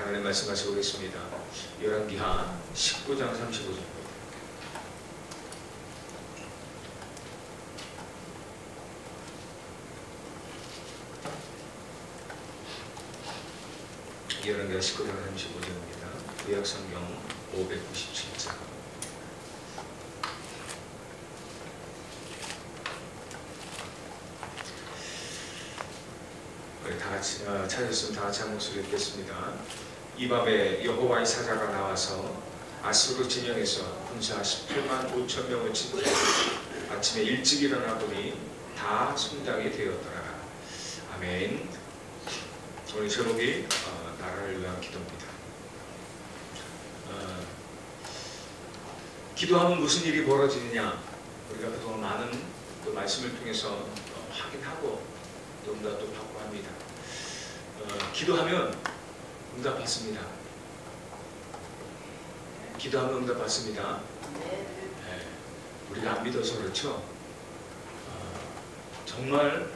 하나님 말씀 같이 보겠습니다. 열왕기하 19장 35절. 열왕기하 19장 35절입니다. 구약성경 597장. 다 같이 찾았으면 다 같이 한 목소리 읽겠습니다. 이 밤에 여호와의 사자가 나와서 아수르 진영에서 군사 18만 5천 명을 치고 아침에 일찍 일어나 보니 다 손당이 되었더라. 아멘. 오늘 제목이 나라를 위한 기도입니다. 기도하면 무슨 일이 벌어지느냐, 우리가 그동안 많은 그 말씀을 통해서 확인하고 또 응답도 받고 합니다. 기도하면 응답 받습니다. 기도하면 응답 받습니다. 네, 우리가 안 믿어서 그렇죠. 정말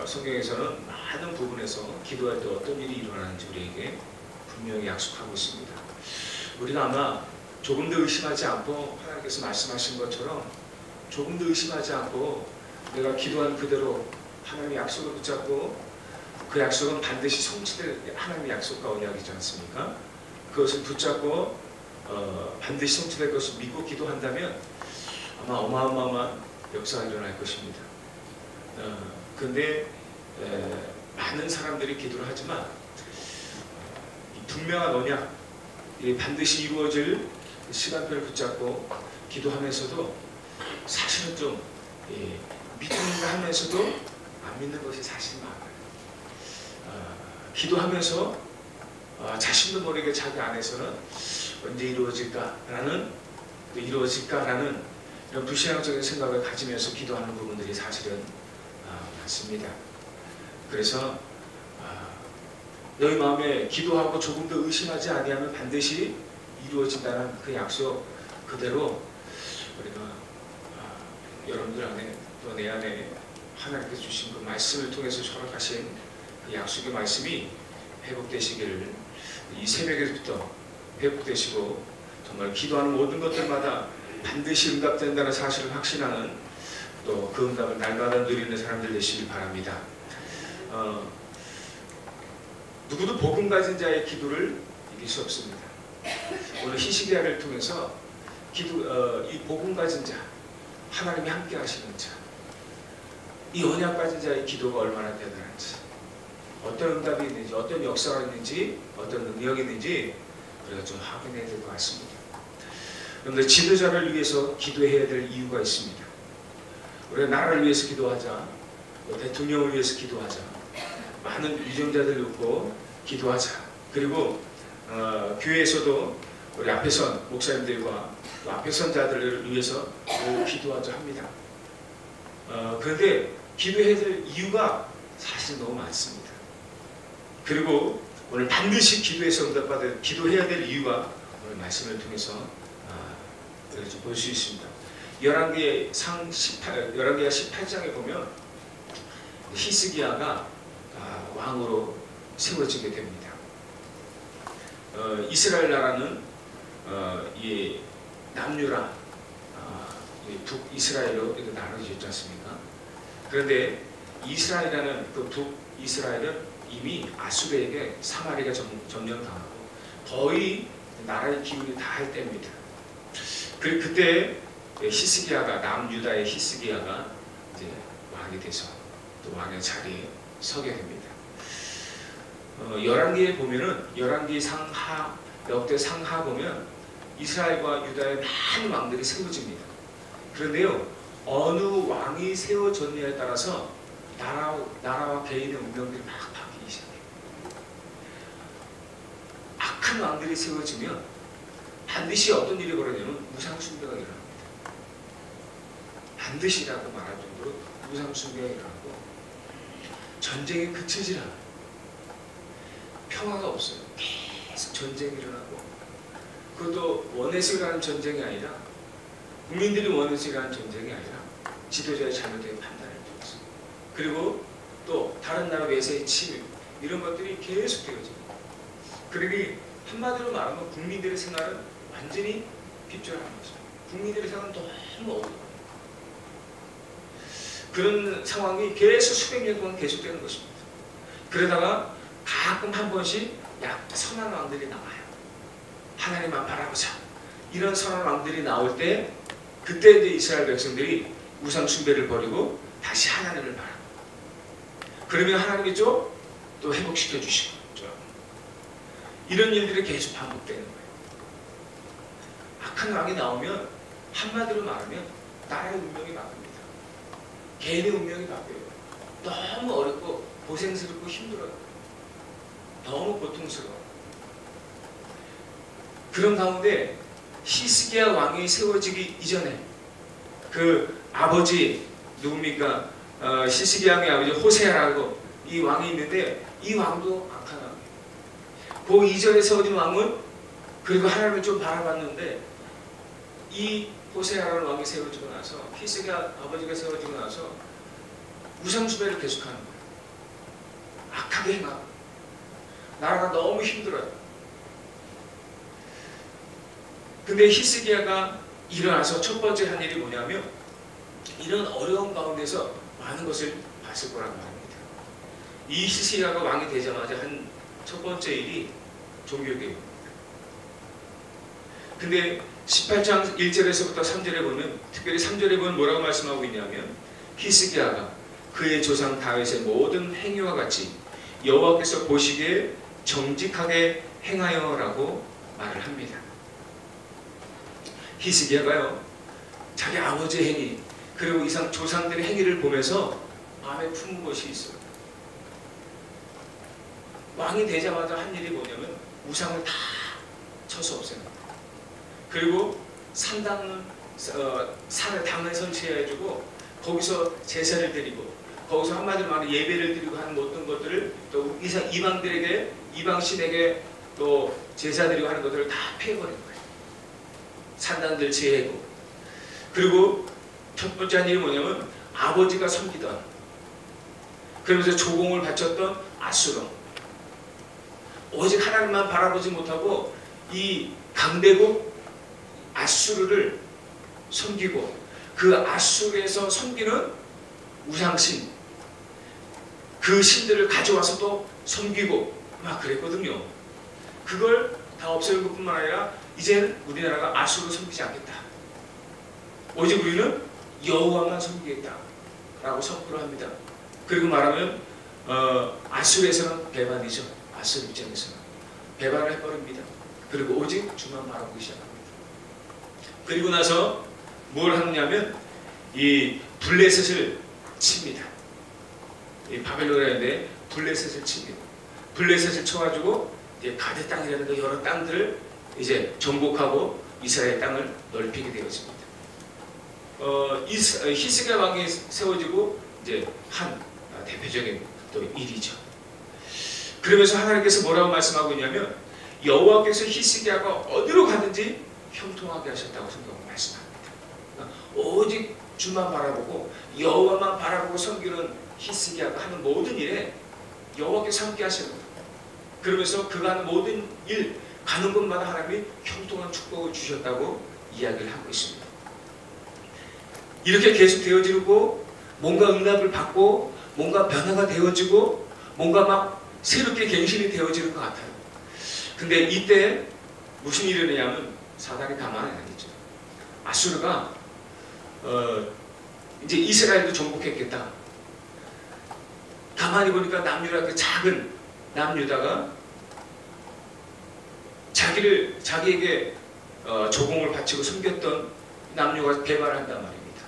성경에서는 많은 부분에서 기도할 때 어떤 일이 일어나는지 우리에게 분명히 약속하고 있습니다. 우리가 아마 조금 더 의심하지 않고 하나님께서 말씀하신 것처럼 조금 더 의심하지 않고 내가 기도한 그대로 하나님의 약속을 붙잡고 그 약속은 반드시 성취될 하나님의 약속과 언약이지 않습니까? 그것을 붙잡고 반드시 성취될 것을 믿고 기도한다면 아마 어마어마한 역사가 일어날 것입니다. 그런데 많은 사람들이 기도를 하지만 분명한 언약, 반드시 이루어질 시간표를 붙잡고 기도하면서도 사실은 좀 믿음을 하면서도 안 믿는 것이 사실 많아요. 기도하면서 자신도 모르게 자기 안에서는 언제 이루어질까라는 이런 불신앙적인 생각을 가지면서 기도하는 부분들이 사실은 많습니다. 그래서 너희 마음에 기도하고 조금 더 의심하지 아니하면 반드시 이루어진다는 그 약속 그대로 우리가 여러분들 안에 또 내 안에 하나님께서 주신 그 말씀을 통해서 허락하신 그 약속의 말씀이 회복되시기를 이 새벽에부터 회복되시고 정말 기도하는 모든 것들마다 반드시 응답된다는 사실을 확신하는 또 그 응답을 날마다 누리는 사람들 되시길 바랍니다. 누구도 복음 가진 자의 기도를 이길 수 없습니다. 오늘 히스기야를 통해서 이 복음 가진 자, 하나님이 함께 하시는 자, 이 언약 가진 자의 기도가 얼마나 대단한지, 어떤 응답이 있는지, 어떤 역사가 있는지, 어떤 능력이 있는지 우리가 좀 확인해야 될 것 같습니다. 그런데 지도자를 위해서 기도해야 될 이유가 있습니다. 우리가 나라를 위해서 기도하자, 대통령을 위해서 기도하자, 많은 유정자들 놓고 기도하자. 그리고 교회에서도 우리 앞에 선 목사님들과 또 앞에 선 자들을 위해서 기도하자 합니다. 그런데 기도해야 될 이유가 사실 너무 많습니다. 그리고 오늘 반드시 기도해서 응답받을 기도해야 될 이유가 오늘 말씀을 통해서 볼 수 있습니다. 열왕기하 18장에 보면 히스기야가 왕으로 세워지게 됩니다. 이스라엘 나라는 이 남유라, 북이스라엘로 나눠지지 않습니까? 그런데 이스라엘이라는 그 북이스라엘은 이미 아수르에게 사마리가 점령당하고 거의 나라의 기운이 다할 때입니다. 그때 히스기야가 남유다의 히스기야가 이제 왕이 돼서 또 왕의 자리에 서게 됩니다. 열왕기에 보면은 열왕기 상하, 역대 상하 보면 이스라엘과 유다의 많은 왕들이 세워집니다. 그런데요, 어느 왕이 세워졌냐에 따라서 나라와 개인의 운명들이 막 바뀌기 시작해요. 악한 왕들이 세워지면 반드시 어떤 일이 벌어지냐면 무상숭배가 일어납니다. 반드시라고 말할 정도로 무상숭배가 일어나고 전쟁이 그치질 않아요. 평화가 없어요. 계속 전쟁이 일어나고, 그것도 원해서 일어나는 전쟁이 아니라, 국민들이 원해서 일어나는 전쟁이 아니라 지도자의 잘못된 판단을 통해서, 그리고 또 다른 나라 외세의 침입, 이런 것들이 계속 되어집니다. 그러니 한마디로 말하면 국민들의 생활은 완전히 빗줄하는 거죠. 국민들의 생활은 너무 어려워요. 그런 상황이 계속 수백 년 동안 계속되는 것입니다. 그러다가 가끔 한 번씩 선한 왕들이 나와요. 하나님만 바라보자. 이런 선한 왕들이 나올 때 그때 이제 이스라엘 백성들이 우상 숭배를 버리고 다시 하나님을 바라보고 그러면 하나님이 또 회복시켜 주시고 이런 일들이 계속 반복되는 거예요. 악한 왕이 나오면 한마디로 말하면 나라의 운명이 바뀝니다. 개인의 운명이 바뀌어요. 너무 어렵고 고생스럽고 힘들어요. 너무 고통스러워. 그런 가운데 히스기야 왕이 세워지기 이전에 그 아버지 누굽니까? 히스기야 왕의 아버지 호세아라고 이 왕이 있는데 이 왕도 악한 왕이에요. 그 이전에 세워진 왕은 그리고 하나님을 좀 바라봤는데 이 호세아라는 왕이 세워지고 나서 히스기야 아버지가 세워지고 나서 우상숭배를 계속하는 거예요. 악하게 행하고 나라가 너무 힘들어요. 근데 히스기야가 일어나서 첫 번째 한 일이 뭐냐면 이런 어려운 가운데서 많은 것을 봤을 거란 말입니다. 이 히스기야가 왕이 되자마자 한 첫 번째 일이 종교개혁입니다. 근데 18장 1절에서부터 3절에 보면 특별히 3절에 보면 뭐라고 말씀하고 있냐면 히스기야가 그의 조상 다윗의 모든 행위와 같이 여호와께서 보시기에 정직하게 행하여라고 말을 합니다. 히스기야가요 자기 아버지의 행위 그리고 이상 조상들의 행위를 보면서 마음에 품은 것이 있어요. 왕이 되자마자 한 일이 뭐냐면 우상을 다 쳐서 없애는 거예요. 그리고 산에 당을 설치해주고 거기서 제사를 드리고 거기서 한마디로 말하면 예배를 드리고 하는 어떤 것들을 또 이방들에게 이방신에게 또 제사 드리고 하는 것들을 다 패해버린 거예요. 산당들 제해고 그리고 첫 번째 한 일이 뭐냐면 아버지가 섬기던 그러면서 조공을 바쳤던 아수르 오직 하나님만 바라보지 못하고 이 강대국 아수르를 섬기고 그 아수르에서 섬기는 우상신 그 신들을 가져와서 또 섬기고 막 그랬거든요. 그걸 다 없애는 것뿐만 아니라 이제는 우리나라가 아수르를 섬기지 않겠다. 오직 우리는 여호와만 섬기겠다 라고 선포를 합니다. 그리고 말하면 아수르에서는 배반이죠. 아수르 입장에서는 배반을 해버립니다. 그리고 오직 주만 바라보기 시작합니다. 그리고 나서 뭘 하느냐면 이 블레셋을 칩니다. 이 바벨론인데 블레셋을 칩니다. 블레셋을 쳐가지고 이제 가드 땅이라는 그 여러 땅들을 이제 정복하고 이스라엘 땅을 넓히게 되었습니다. 히스기야 왕이 세워지고 이제 한 대표적인 또 일이죠. 그러면서 하나님께서 뭐라고 말씀하고 있냐면 여호와께서 히스기야가 어디로 가든지 형통하게 하셨다고 성경은 말씀합니다. 오직 주만 바라보고 여호와만 바라보고 섬기는 히스기야가 하는 모든 일에 여호와께서 함께 하시는 거예요. 그러면서 그가 하는 모든 일 가는 곳마다 하나님이 형통한 축복을 주셨다고 이야기를 하고 있습니다. 이렇게 계속 되어지고 뭔가 응답을 받고 뭔가 변화가 되어지고 뭔가 막 새롭게 갱신이 되어지는 것 같아요. 근데 이때 무슨 일이 일어나냐면 사단이 가만히 안 있죠. 아수르가 이제 이스라엘도 정복했겠다. 가만히 보니까 남유다 그 작은 남유다가 자기에게 조공을 바치고 섬겼던 남유가 배반을 한단 말입니다.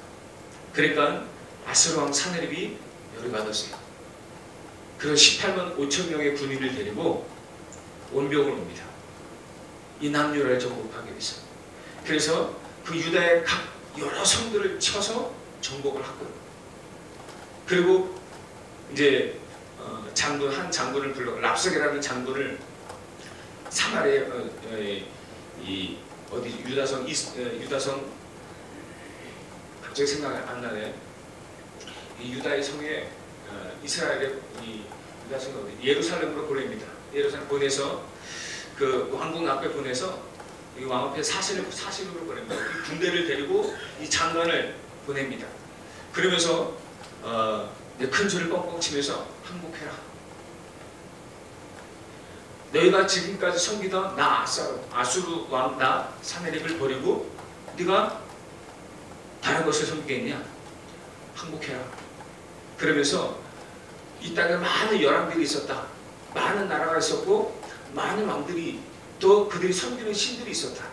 그러니까 아수르 왕 사네립이 열이 받았어요. 그런 18만 5천 명의 군인을 데리고 원병을 옵니다. 이 남유다를 정복하기 위해서. 그래서 그 유다의 각 여러 성들을 쳐서 정복을 하고 그리고 이제 한 장군을 불러 랍석이라는 장군을 사마리아 어디 유다성 갑자기 생각이 안 나네. 이 유다의 성에 이스라엘의 이 유다성이 어디 예루살렘으로 보냅니다. 예루살렘 보내서 그 왕궁 앞에 보내서 이 왕 앞에 사신으로 보냅니다. 이 군대를 데리고 이 장관을 보냅니다. 그러면서 큰 소리를 뻥뻥 치면서 항복해라. 너희가 지금까지 섬기던 나 아수르 왕 나 사네립을 버리고 네가 다른 것을 섬기겠냐? 항복해라. 그러면서 이 땅에 많은 열왕들이 있었다. 많은 나라가 있었고 많은 왕들이 또 그들이 섬기는 신들이 있었다.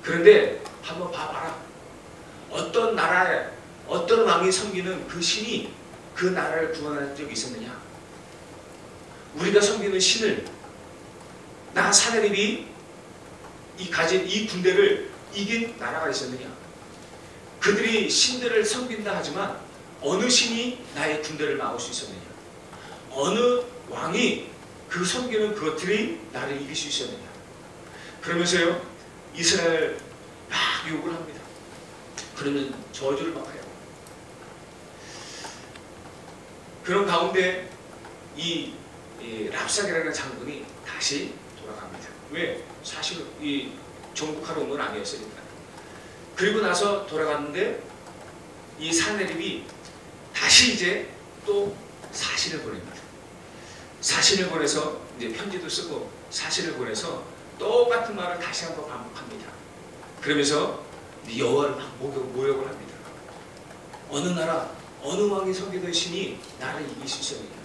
그런데 한번 봐봐라. 어떤 나라에 어떤 왕이 섬기는 그 신이 그 나라를 구원한 적이 있었느냐? 우리가 섬기는 신을 나 사네립이 가진 이 군대를 이긴 나라가 있었느냐? 그들이 신들을 섬긴다 하지만 어느 신이 나의 군대를 막을 수 있었느냐? 어느 왕이 그 섬기는 그것들이 나를 이길 수 있었느냐? 그러면서요 이스라엘 막 욕을 합니다. 그러면 저주를 막 해요. 그런 가운데 이 랍삭이라는 장군이 다시 돌아갑니다. 왜? 사실 이 정복하러 온 건 아니었으니까. 그리고 나서 돌아갔는데 이 사네립이 다시 이제 또 사신을 보냅니다. 사신을 보내서 이제 편지도 쓰고 사신을 보내서 똑같은 말을 다시 한번 반복합니다. 그러면서 여호와를 막 모욕을 합니다. 어느 나라 어느 왕이 섬기던 신이 나를 이길 수 있었느냐?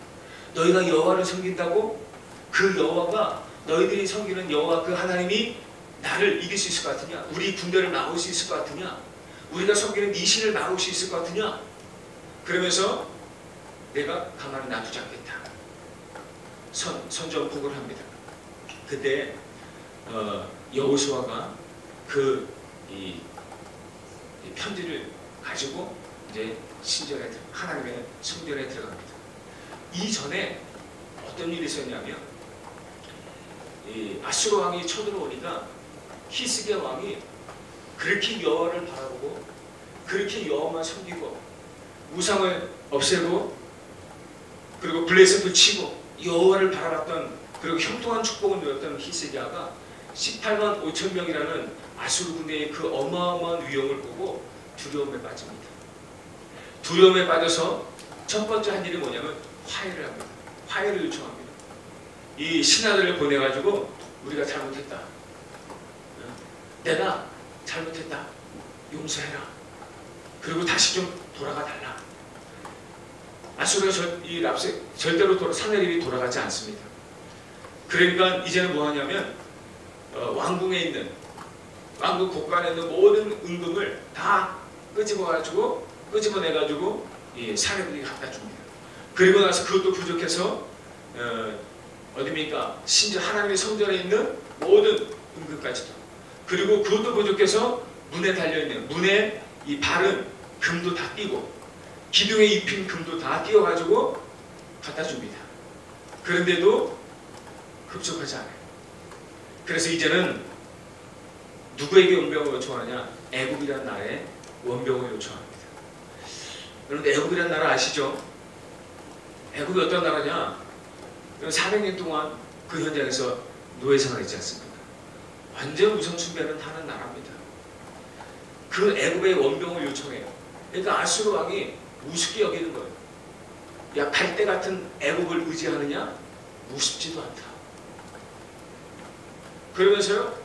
너희가 여호와를 섬긴다고 그 여호와가 너희들이 섬기는 여호와 그 하나님이 나를 이길 수 있을 것 같으냐? 우리 군대를 막을 수 있을 것 같으냐? 우리가 섬기는 이 신을 막을 수 있을 것 같으냐? 그러면서 내가 가만히 놔두지 않겠다. 선전포고를 합니다. 그때 여호수아가 이 편지를 가지고 이제 신전에 하나님의 성전에 들어갑니다. 이전에 어떤 일이 있었냐면 이 아수르 왕이 쳐들어오니까 히스기야 왕이 그렇게 여호와를 바라보고 그렇게 여호와만 섬기고 우상을 없애고 그리고 블레셋도 치고 여호와를 바라봤던 그리고 형통한 축복을 누렸던 히스기야가 18만 5천 명이라는 아수르 군대의 그 어마어마한 위용을 보고 두려움에 빠집니다. 두려움에 빠져서 첫 번째 한 일이 뭐냐면 화해를 합니다. 화해를 요청합니다. 이 신하들을 보내가지고 우리가 잘못했다. 내가 잘못했다. 용서해라. 그리고 다시 좀 돌아가 달라. 아수르가 절대로 사네립이 돌아가지 않습니다. 그러니까 이제는 뭐 하냐면 왕궁에 있는 왕궁 곳간에 있는 모든 은금을 다 끄집어내가지고 사내들이 갖다 줍니다. 그리고 나서 그것도 부족해서 어디입니까? 신전 하나님의 성전에 있는 모든 은금까지도 그리고 그것도 부족해서 문에 달려있는 문에 이 바른 금도 다 끼고 기둥에 입힌 금도 다 띄워가지고 갖다 줍니다. 그런데도 흡족하지 않아요. 그래서 이제는 누구에게 원병을 요청하느냐? 애굽이라는 나라에 원병을 요청합니다. 여러분 애굽이라는 나라 아시죠? 애굽이 어떤 나라냐? 400년 동안 그 현장에서 노예 생활했지 않습니까? 완전 우상 숭배는 하는 나라입니다. 그 애굽의 원병을 요청해요. 그러니까 아수르 왕이 우습게 여기는 거예요. 야, 갈대 같은 애굽을 의지하느냐? 우습지도 않다. 그러면서요,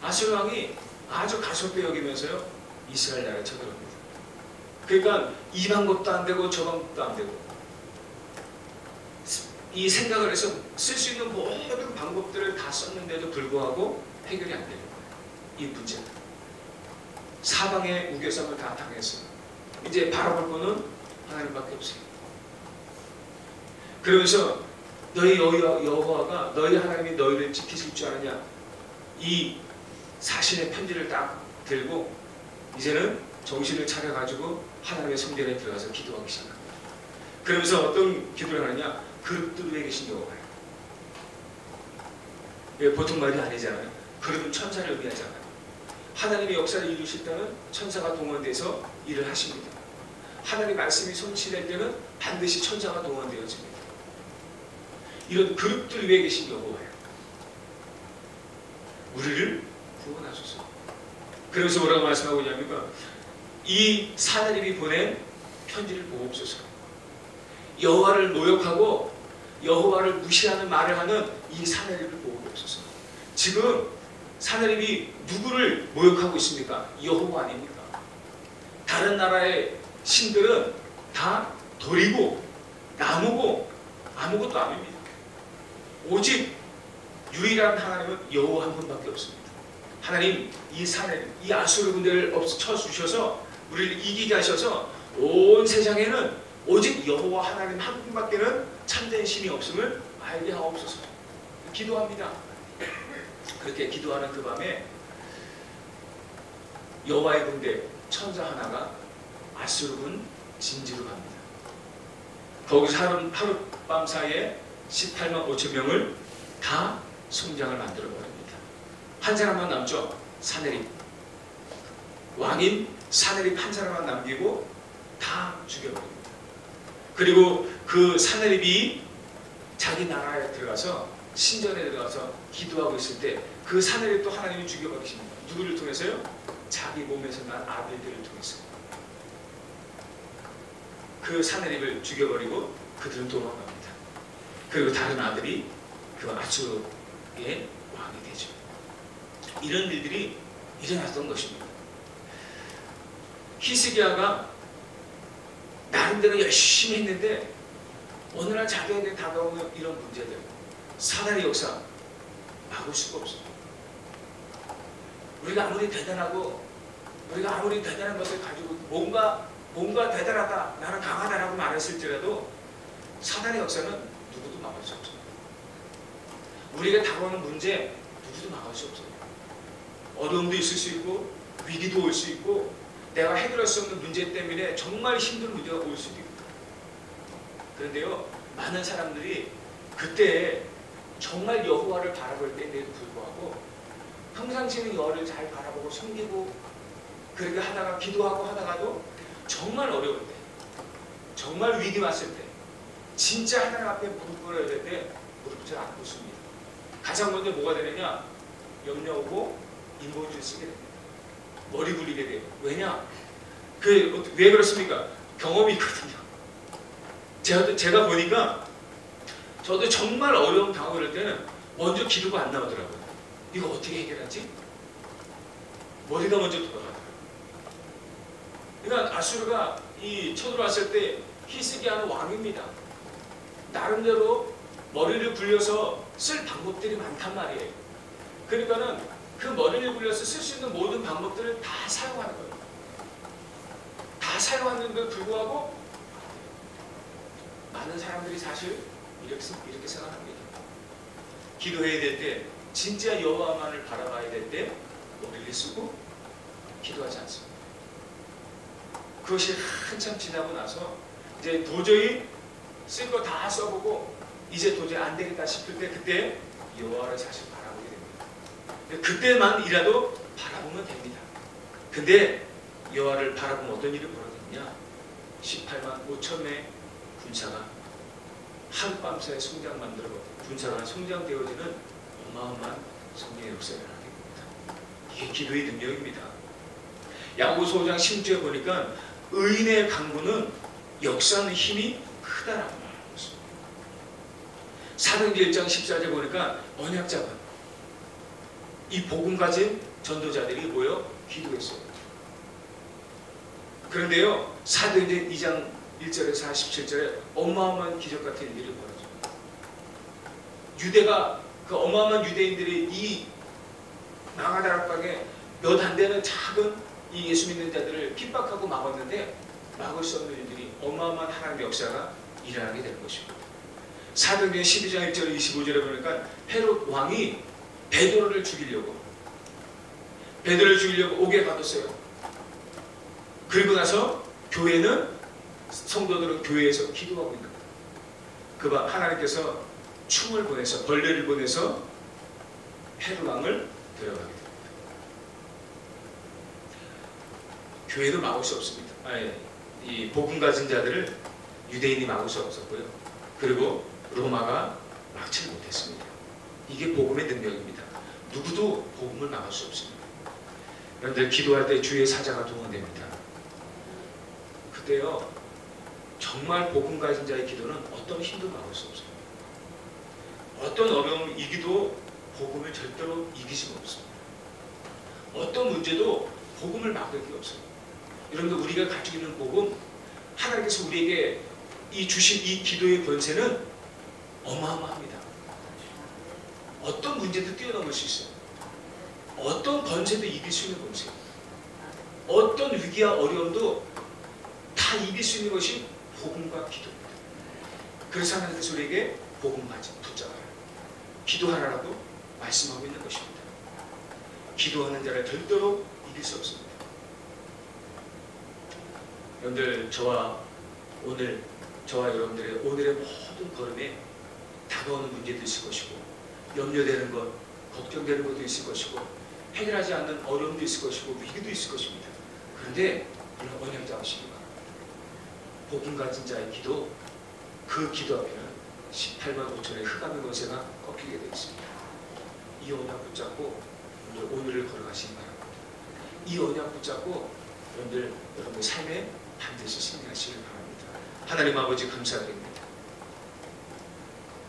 아수르 왕이 아주 가섭게 여기면서요, 이스라엘 나라에 쳐들어갑니다. 그러니까 이 방법도 안 되고 저 방법도 안 되고 이 생각을 해서 쓸 수 있는 모든 방법들을 다 썼는데도 불구하고 해결이 안 되는 거예요. 이 문제는. 사방의 우겨쌈을 다 당했어요. 이제 바라볼 거는 하나님밖에 없어요. 그러면서 너희 여호와가 너희 하나님이 너희를 지키실 줄 아느냐? 이 사신의 편지를 딱 들고 이제는 정신을 차려가지고 하나님의 성전에 들어가서 기도하기 시작합니다. 그러면서 어떤 기도를 하느냐? 그릇들 위에 계신 여호와예요. 보통 말이 아니잖아요. 그릇은 천사를 의미하잖아요. 하나님의 역사를 이루실 때는 천사가 동원돼서 일을 하십니다. 하나님의 말씀이 성취될 때는 반드시 천사가 동원되어집니다. 이런 그릇들 위에 계신 여호와예요. 우리를 구원하소서. 그러면서 뭐라고 말씀하고 있냐면 이 사내립이 보낸 편지를 보옵소서. 여호와를 모욕하고 여호와를 무시하는 말을 하는 이 사내립을 보옵소서. 지금 사내립이 누구를 모욕하고 있습니까? 여호와 아닙니까? 다른 나라의 신들은 다 돌이고 나무고 아무것도 아닙니다. 오직 유일한 하나님은 여호와 한 분밖에 없습니다. 하나님 이 사내립, 이 아수르 군대를 쳐주셔서 우리를 이기게 하셔서 온 세상에는 오직 여호와 하나님 한 분밖에는 참된 신이 없음을 알게 하옵소서. 기도합니다. 그렇게 기도하는 그 밤에 여호와의 군대 천사 하나가 아수르군 진지로 갑니다. 거기서 하룻밤 사이에 18만 5천 명을 다 송장을 만들어 버립니다. 한 사람만 남죠. 사내립. 왕인 사내립 한 사람만 남기고 다 죽여버립니다. 그리고 그 사내립이 자기 나라에 들어가서 신전에 들어가서 기도하고 있을 때 그 사내립도 하나님이 죽여버리십니다. 누구를 통해서요? 자기 몸에서 난 아들들을 통해서. 그 사내립을 죽여버리고 그들은 도망갑니다. 그리고 다른 아들이 그 아수르의 왕이 되죠. 이런 일들이 일어났던 것입니다. 히스기야가 나름대로 열심히 했는데 어느 날 자기에게 다가오는 이런 문제들, 사단의 역사 막을 수가 없습니다. 우리가 아무리 대단하고 우리가 아무리 대단한 것을 가지고 뭔가 대단하다, 나는 강하다라고 말했을지라도 사단의 역사는 누구도 막을 수 없습니다. 우리가 다가오는 문제 누구도 막을 수 없어요. 어려움도 있을 수 있고 위기도 올 수 있고 내가 해결할 수 없는 문제 때문에 정말 힘든 문제가 올 수도 있고. 그런데요, 많은 사람들이 그때 정말 여호와를 바라볼 때인데도 불구하고 평상시에는 여호와를 잘 바라보고 섬기고 그렇게 하다가 기도하고 하다가도 정말 어려울 때, 정말 위기 왔을 때, 진짜 하나님 앞에 무릎 꿇어야 될 때 무릎을 잘 안 꿇습니다. 가장 먼저 뭐가 되느냐? 염려 오고 인본주의 쓰게 됩니다. 머리 굴리게 돼요. 왜냐? 왜 그렇습니까? 경험이 있거든요. 제가 보니까 저도 정말 어려운 당하고 이럴 때는 먼저 기도가 안 나오더라고요. 이거 어떻게 해결하지? 머리가 먼저 돌아가더라고요. 그러니까 아수르가 쳐들어왔을 때 히스기야는 왕입니다. 나름대로 머리를 굴려서 쓸 방법들이 많단 말이에요. 그러니까는 그 머리를 굴려서 쓸 수 있는 모든 방법들을 다 사용하는 거예요. 다 사용하는데도 불구하고 많은 사람들이 사실 이렇게 생각합니다. 기도해야 될 때, 진짜 여호와만을 바라봐야 될 때 머리를 쓰고 기도하지 않습니다. 그것이 한참 지나고 나서 이제 도저히 쓸 거 다 써보고 이제 도저히 안 되겠다 싶을 때 그때 여호와를 사실 바라보게 됩니다. 그때만이라도 바라보면 됩니다. 근데 여호와를 바라보면 어떤 일이 벌어졌냐? 18만 5천 명의 군사가 하룻밤사이에 송장 만들어 군사가 송장되어지는 어마어마한 성령의 역사를 하게 됩니다. 이게 기도의 능력입니다. 야고보서 5장 16절에 보니까 의인의 강구는 역사하는 힘이 크다라고 말하고 있습니다. 사도행전 1장 14절에 보니까 언약자가 이 복음 가진 전도자들이 모여 기도했어요. 그런데요, 사도행전 2장 1절에서 47절에 어마어마한 기적 같은 일들이 벌어져요. 유대가 그 어마어마한 유대인들이 이 나가다락방에 몇 안 되는 작은 이 예수 믿는 자들을 핍박하고 막았는데 막을 수 없는 일들이 어마어마한 하나님의 역사가 일어나게 되는 것입니다. 사도행전 12장 1절 25절에 보니까 헤롯 왕이 베드로를 죽이려고 옥에 가뒀어요. 그리고 나서 성도들은 교회에서 기도하고 있는 거예요. 그 밤 하나님께서 충을 보내서 벌레를 보내서 헤롯 왕을 데려가게 됩니다. 교회도 막을 수 없습니다. 이 복음 가진 자들을 유대인이 막을 수 없었고요. 그리고 로마가 막지를 못했습니다. 이게 복음의 능력입니다. 누구도 복음을 막을 수 없습니다. 그런데 기도할 때 주의 사자가 동원됩니다. 그때요 정말 복음 가진 자의 기도는 어떤 힘도 막을 수 없어요. 어떤 어려움을 이기도 복음을 절대로 이길 수가 없습니다. 어떤 문제도 복음을 막을 게 없어요. 여러분들 우리가 가지고 있는 복음, 하나님께서 우리에게 주신 이 기도의 권세는 어마어마합니다. 어떤 문제도 뛰어넘을 수 있어요. 어떤 번제도 이길 수 있는 권세, 어떤 위기와 어려움도 다 이길 수 있는 것이 복음과 기도입니다. 그래서 하나님께서 우리에게 복음 붙잡아라, 기도하라라고 말씀하고 있는 것입니다. 기도하는 자를 절대로 이길 수 없습니다. 여러분들 저와 여러분들의 오늘의 모든 걸음에 다가오는 문제도 있을 것이고, 염려되는 것, 걱정되는 것도 있을 것이고, 해결하지 않는 어려움도 있을 것이고, 위기도 있을 것입니다. 그런데 우리가 언약 잡으시기 바랍니다. 복음 가진 자의 기도, 그 기도 앞에는 18만 5천의 흑암의 권세가 꺾이게 되어 있습니다. 이 언약 붙잡고 오늘을 걸어가시기 바랍니다. 이 언약 붙잡고 여러분들 삶에 반드시 승리하시길 바랍니다. 하나님 아버지 감사드립니다.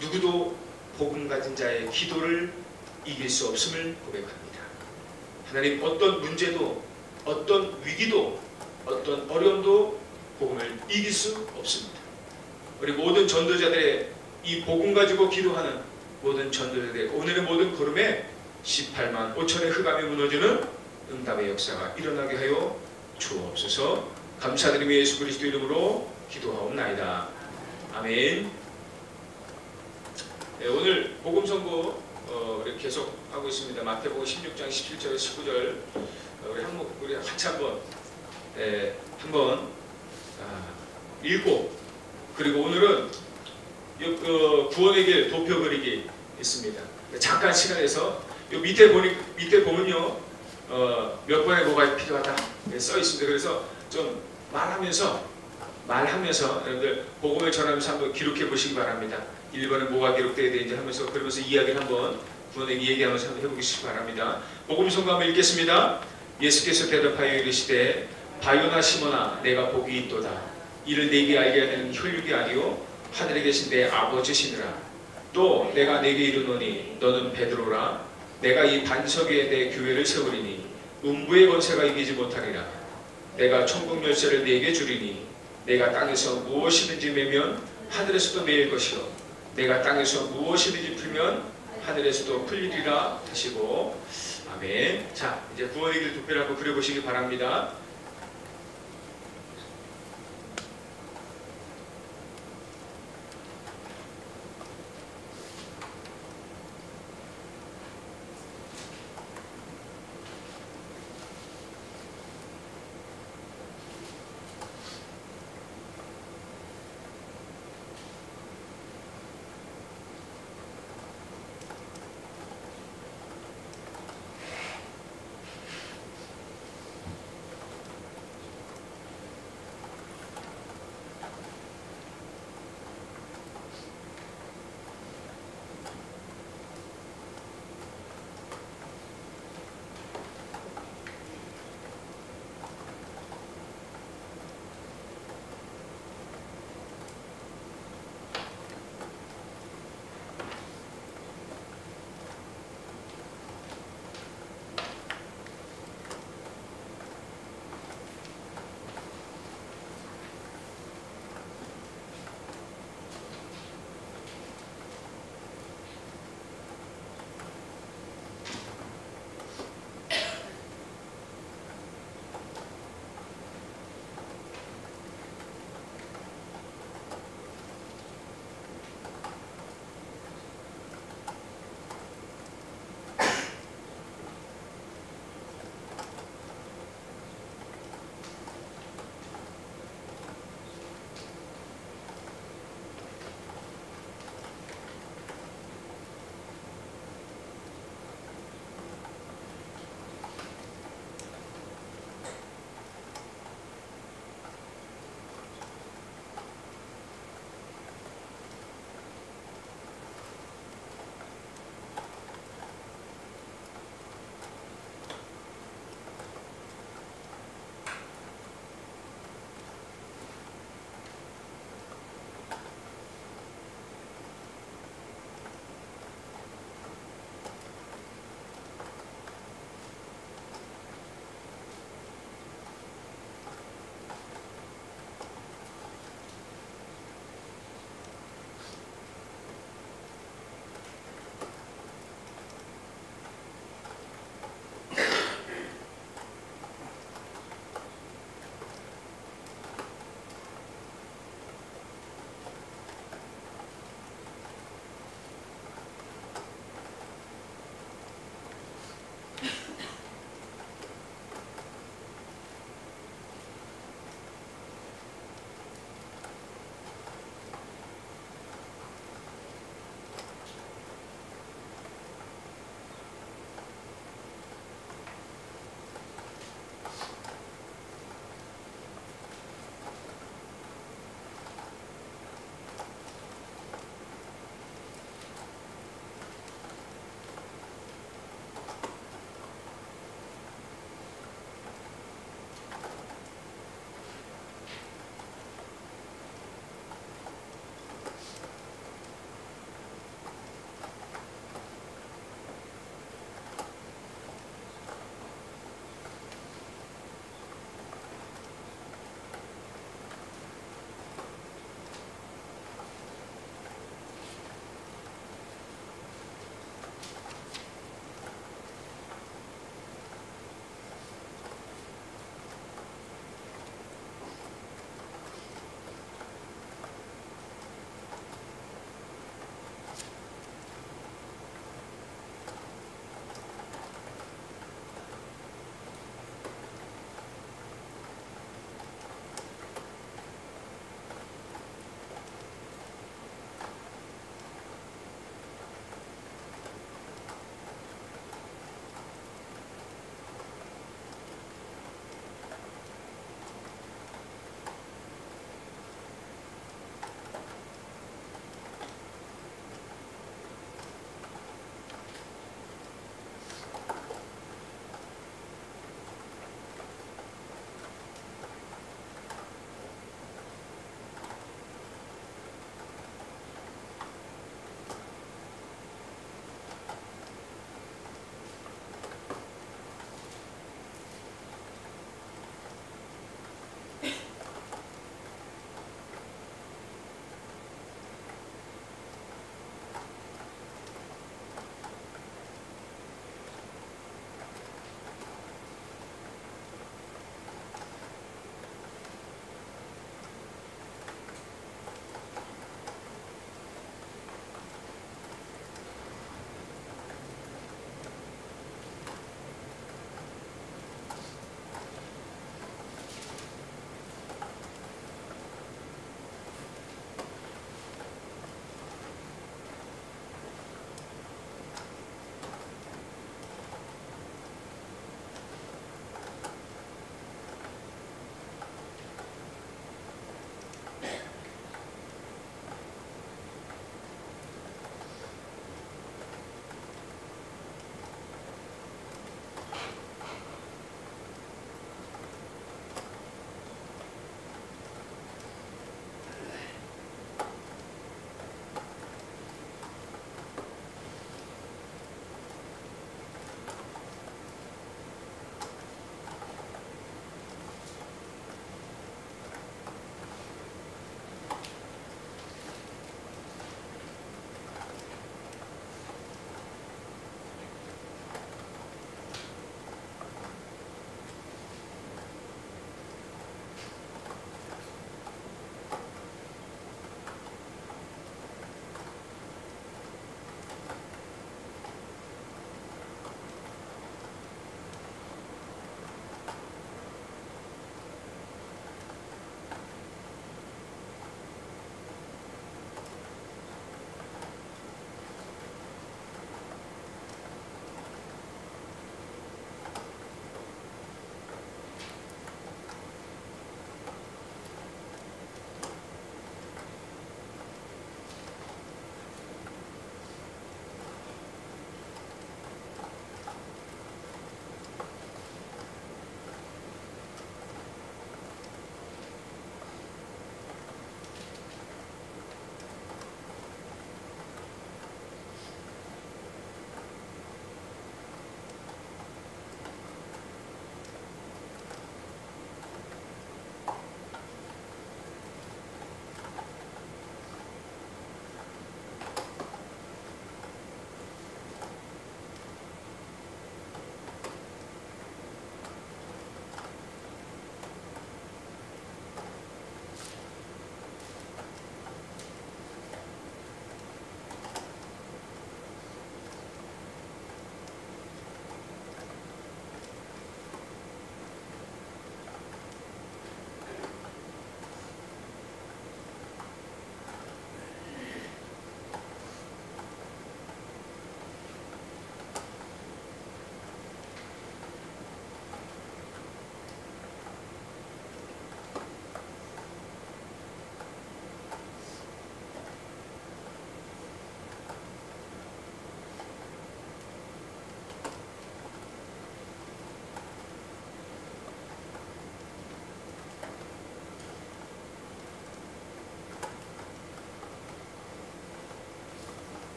누구도 복음 가진 자의 기도를 이길 수 없음을 고백합니다. 하나님, 어떤 문제도, 어떤 위기도, 어떤 어려움도 복음을 이길 수 없습니다. 우리 모든 전도자들의 이 복음 가지고 기도하는 모든 전도자들의 오늘의 모든 걸음에 18만 5천의 흑암이 무너지는 응답의 역사가 일어나게 하여 주옵소서. 감사드리며 예수 그리스도 이름으로 기도하옵나이다. 아멘. 네, 오늘 복음 선고 우리 계속 하고 있습니다. 마태복음 16장 17절 19절 우리 같이 한번 읽고, 그리고 오늘은 구원의 길 도표 그리기 있습니다. 잠깐 시간에서 요 밑에 보면요 몇 번의 뭐가 필요하다 써 있습니다. 그래서 좀 말하면서 여러분들 복음을 전하면서 한번 기록해 보시기 바랍니다. 1번에 뭐가 기록되어야 되는지 하면서, 그러면서 이야기를 한번 구원의 얘기하면서 한번 해보시기 바랍니다. 복음 선고 한번 읽겠습니다. 예수께서 대답하여 이르시되 바요나 시몬아, 내가 복이 있도다. 이를 내게 알게 하는 혈육이 아니요 하늘에 계신 내 아버지시니라. 또 내가 내게 이르노니 너는 베드로라. 내가 이 반석에 내 교회를 세우리니 음부의 권세가 이기지 못하리라. 내가 천국 열쇠를 네게 주리니 내가 땅에서 무엇이든지 매면 하늘에서도 매일 것이요 내가 땅에서 무엇이든지 풀면 하늘에서도 풀리리라 하시고, 아멘. 자, 이제 구원의 길 도표를 한번 그려보시기 바랍니다.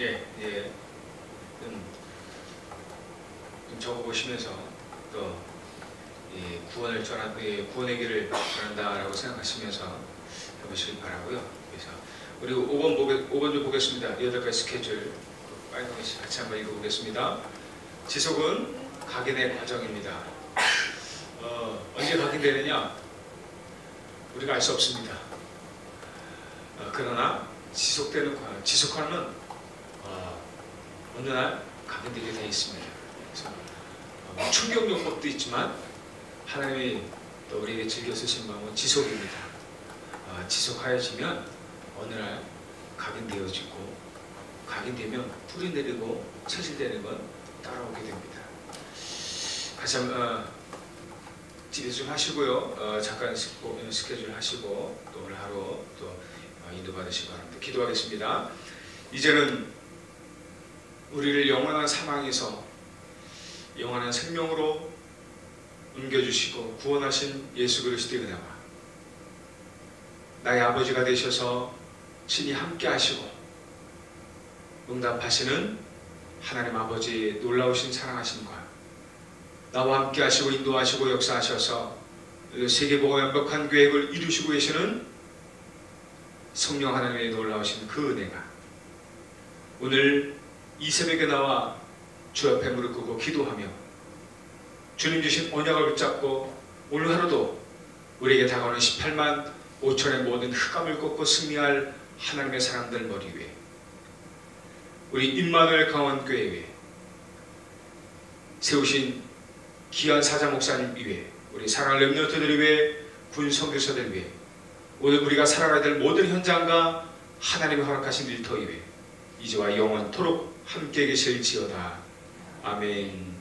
예, 예. 좀 적어보시면서 또 구원을 구원의 길을 전한다라고 생각하시면서 해보시길 바라고요. 그래서 우리 5번 좀 보겠습니다. 8가지 스케줄 빨간글씨 같이 한번 읽어보겠습니다. 지속은 각인의 과정입니다. 언제 각인되느냐? 우리가 알 수 없습니다. 그러나 지속하면 어느 날 각인되게 되어 있습니다. 그래서 충격요법도 있지만 하나님이 또 우리에게 즐겨 쓰신 마음은 지속입니다. 지속하여지면 어느 날 각인되어지고, 각인되면 뿌리 내리고 체질되는 건 따라오게 됩니다. 같이 한번 집에서 좀 하시고요. 잠깐 스케줄 하시고 또 오늘 하루 또 인도받으시기 바랍니다. 기도하겠습니다. 이제는 우리를 영원한 사망에서 영원한 생명으로 옮겨주시고 구원하신 예수 그리스도의 은혜와 나의 아버지가 되셔서 친히 함께 하시고 응답하시는 하나님 아버지의 놀라우신 사랑하심과 나와 함께 하시고 인도하시고 역사하셔서 세계보고 완벽한 계획을 이루시고 계시는 성령 하나님의 놀라우신 그 은혜가 오늘 이 새벽에 나와 주 앞에 무릎 꿇고 기도하며 주님 주신 언약을 붙잡고 오늘 하루도 우리에게 다가오는 18만 5천의 모든 흑암을 꺾고 승리할 하나님의 사람들 머리 위에 우리 임마누엘 강원교회 위에 세우신 귀한 사자 목사님 위에 우리 사랑하는 렘넌트들 위에 군 선교사들 위에 오늘 우리가 살아가야 될 모든 현장과 하나님이 허락하신 일터 위에 이제와 영원토록 함께 계실지어다. 아멘.